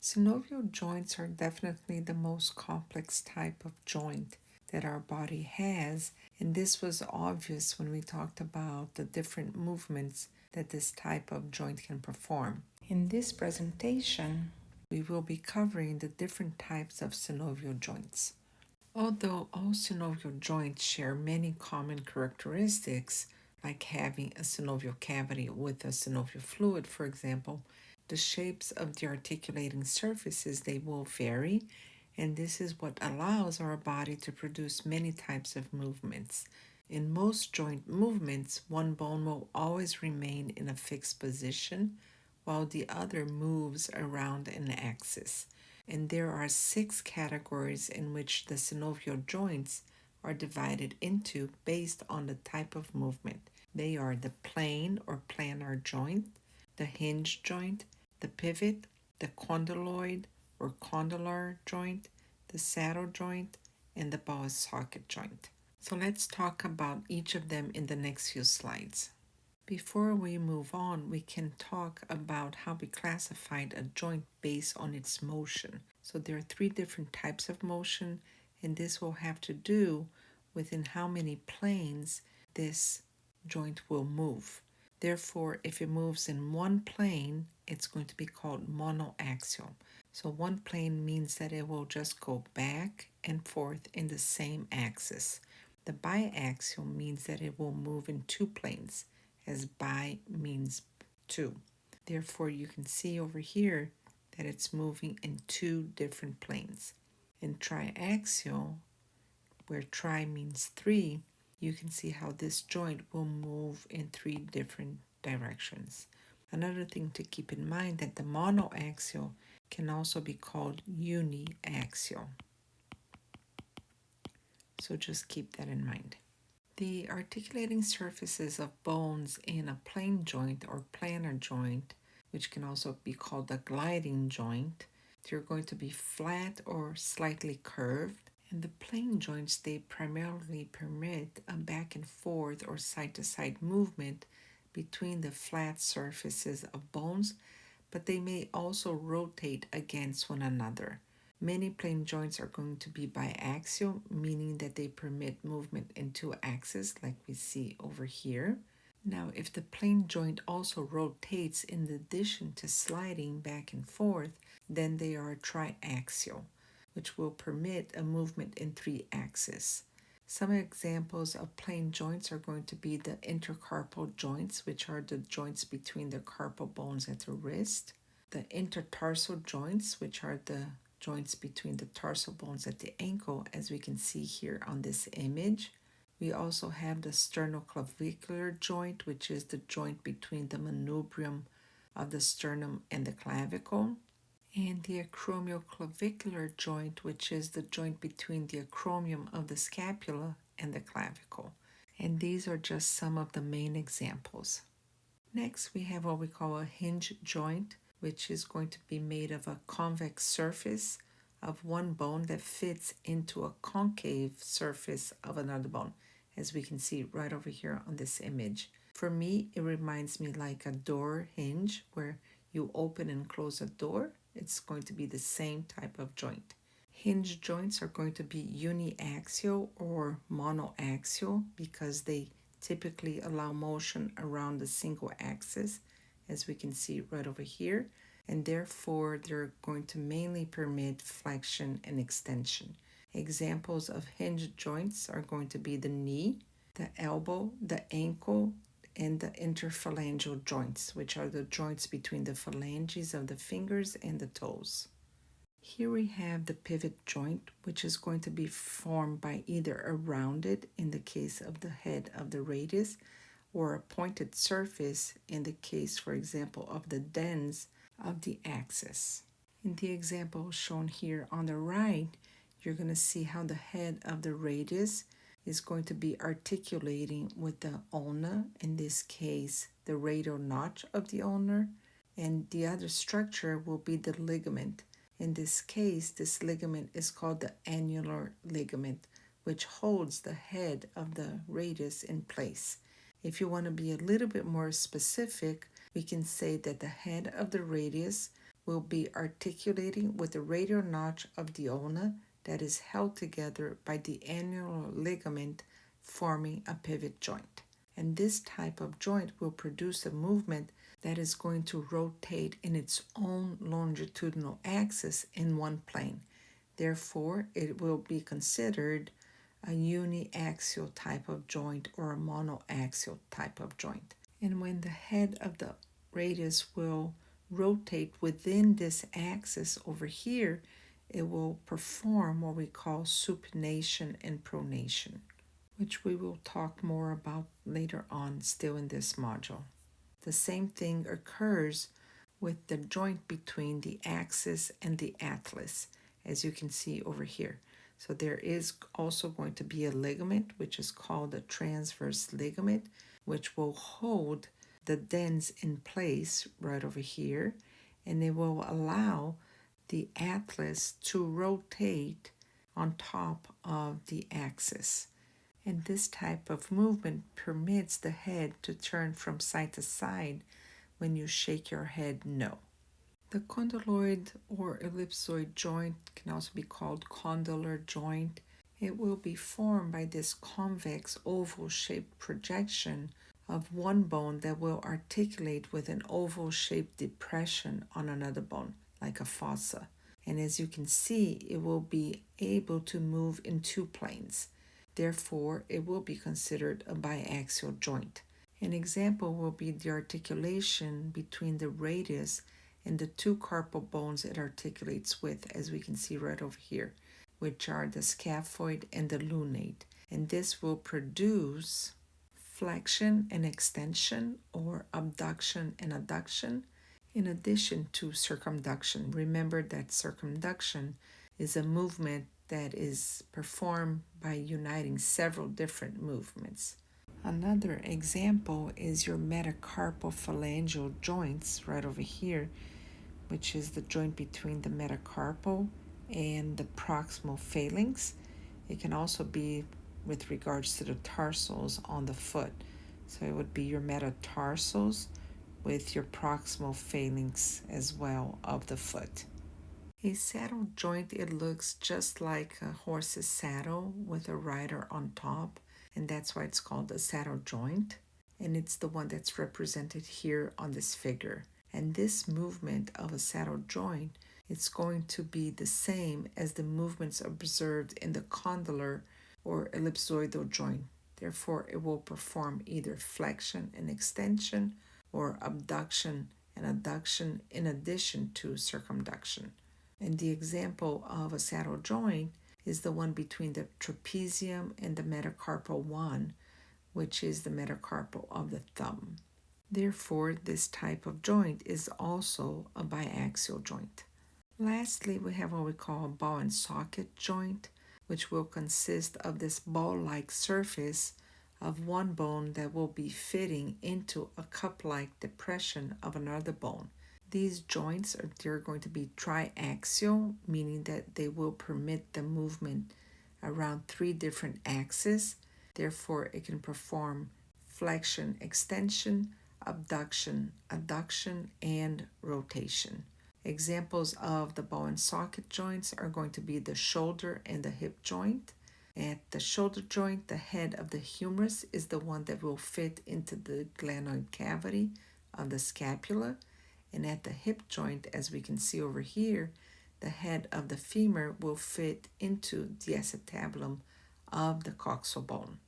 Synovial joints are definitely the most complex type of joint that our body has, and this was obvious when we talked about the different movements that this type of joint can perform. In this presentation, we will be covering the different types of synovial joints. Although all synovial joints share many common characteristics, like having a synovial cavity with a synovial fluid, for example, the shapes of the articulating surfaces they will vary, and this is what allows our body to produce many types of movements. In most joint movements, one bone will always remain in a fixed position while the other moves around an axis. And there are 6 categories in which the synovial joints are divided into based on the type of movement. They are the plane or planar joint, the hinge joint, the pivot, the condyloid or condylar joint, the saddle joint, and the ball socket joint. So let's talk about each of them in the next few slides. Before we move on, we can talk about how we classified a joint based on its motion. So there are 3 different types of motion, and this will have to do within how many planes this joint will move. Therefore, if it moves in one plane, it's going to be called monoaxial. So one plane means that it will just go back and forth in the same axis. The biaxial means that it will move in 2 planes, as bi means 2. Therefore, you can see over here that it's moving in 2 different planes. In triaxial, where tri means 3, you can see how this joint will move in 3 different directions. Another thing to keep in mind that the monoaxial can also be called uniaxial. So just keep that in mind. The articulating surfaces of bones in a plane joint or planar joint, which can also be called a gliding joint, they're going to be flat or slightly curved. And the plane joints, they primarily permit a back and forth or side-to-side movement between the flat surfaces of bones, but they may also rotate against one another. Many plane joints are going to be biaxial, meaning that they permit movement in 2 axes, like we see over here. Now, if the plane joint also rotates in addition to sliding back and forth, then they are triaxial, which will permit a movement in 3 axes. Some examples of plane joints are going to be the intercarpal joints, which are the joints between the carpal bones at the wrist, the intertarsal joints, which are the joints between the tarsal bones at the ankle, as we can see here on this image. We also have the sternoclavicular joint, which is the joint between the manubrium of the sternum and the clavicle, and the acromioclavicular joint, which is the joint between the acromion of the scapula and the clavicle. And these are just some of the main examples. Next, we have what we call a hinge joint, which is going to be made of a convex surface of one bone that fits into a concave surface of another bone, as we can see right over here on this image. For me, it reminds me like a door hinge where you open and close a door. It's going to be the same type of joint. Hinge joints are going to be uniaxial or monoaxial because they typically allow motion around the single axis, as we can see right over here, and therefore they're going to mainly permit flexion and extension. Examples of hinge joints are going to be the knee, the elbow, the ankle, and the interphalangeal joints, which are the joints between the phalanges of the fingers and the toes. Here we have the pivot joint, which is going to be formed by either a rounded, in the case of the head of the radius, or a pointed surface in the case, for example, of the dens of the axis. In the example shown here on the right, you're going to see how the head of the radius is going to be articulating with the ulna, in this case, the radial notch of the ulna, and the other structure will be the ligament. In this case, this ligament is called the annular ligament, which holds the head of the radius in place. If you want to be a little bit more specific, we can say that the head of the radius will be articulating with the radial notch of the ulna that is held together by the annular ligament, forming a pivot joint. And this type of joint will produce a movement that is going to rotate in its own longitudinal axis in one plane. Therefore, it will be considered a uniaxial type of joint or a monoaxial type of joint. And when the head of the radius will rotate within this axis over here, it will perform what we call supination and pronation, which we will talk more about later on still in this module. The same thing occurs with the joint between the axis and the atlas, as you can see over here. So there is also going to be a ligament, which is called a transverse ligament, which will hold the dens in place right over here, and it will allow the atlas to rotate on top of the axis. And this type of movement permits the head to turn from side to side when you shake your head no. The condyloid or ellipsoid joint can also be called condylar joint. It will be formed by this convex oval-shaped projection of one bone that will articulate with an oval-shaped depression on another bone, like a fossa. And as you can see, it will be able to move in two planes. Therefore, it will be considered a biaxial joint. An example will be the articulation between the radius and the two carpal bones it articulates with, as we can see right over here, which are the scaphoid and the lunate. And this will produce flexion and extension, or abduction and adduction, in addition to circumduction. Remember that circumduction is a movement that is performed by uniting several different movements. Another example is your metacarpal phalangeal joints right over here, which is the joint between the metacarpal and the proximal phalanx. It can also be with regards to the tarsals on the foot. So it would be your metatarsals with your proximal phalanx as well of the foot. A saddle joint, it looks just like a horse's saddle with a rider on top, and that's why it's called a saddle joint. And it's the one that's represented here on this figure. And this movement of a saddle joint, it's going to be the same as the movements observed in the condylar or ellipsoidal joint. Therefore, it will perform either flexion and extension or abduction and adduction in addition to circumduction. And the example of a saddle joint is the one between the trapezium and the metacarpal one, which is the metacarpal of the thumb. Therefore, this type of joint is also a biaxial joint. Lastly, we have what we call a ball and socket joint, which will consist of this ball-like surface of one bone that will be fitting into a cup-like depression of another bone. These joints they're going to be triaxial, meaning that they will permit the movement around three different axes. Therefore, it can perform flexion, extension, abduction, adduction, and rotation. Examples of the ball and socket joints are going to be the shoulder and the hip joint. At the shoulder joint, the head of the humerus is the one that will fit into the glenoid cavity of the scapula. And at the hip joint, as we can see over here, the head of the femur will fit into the acetabulum of the coxal bone.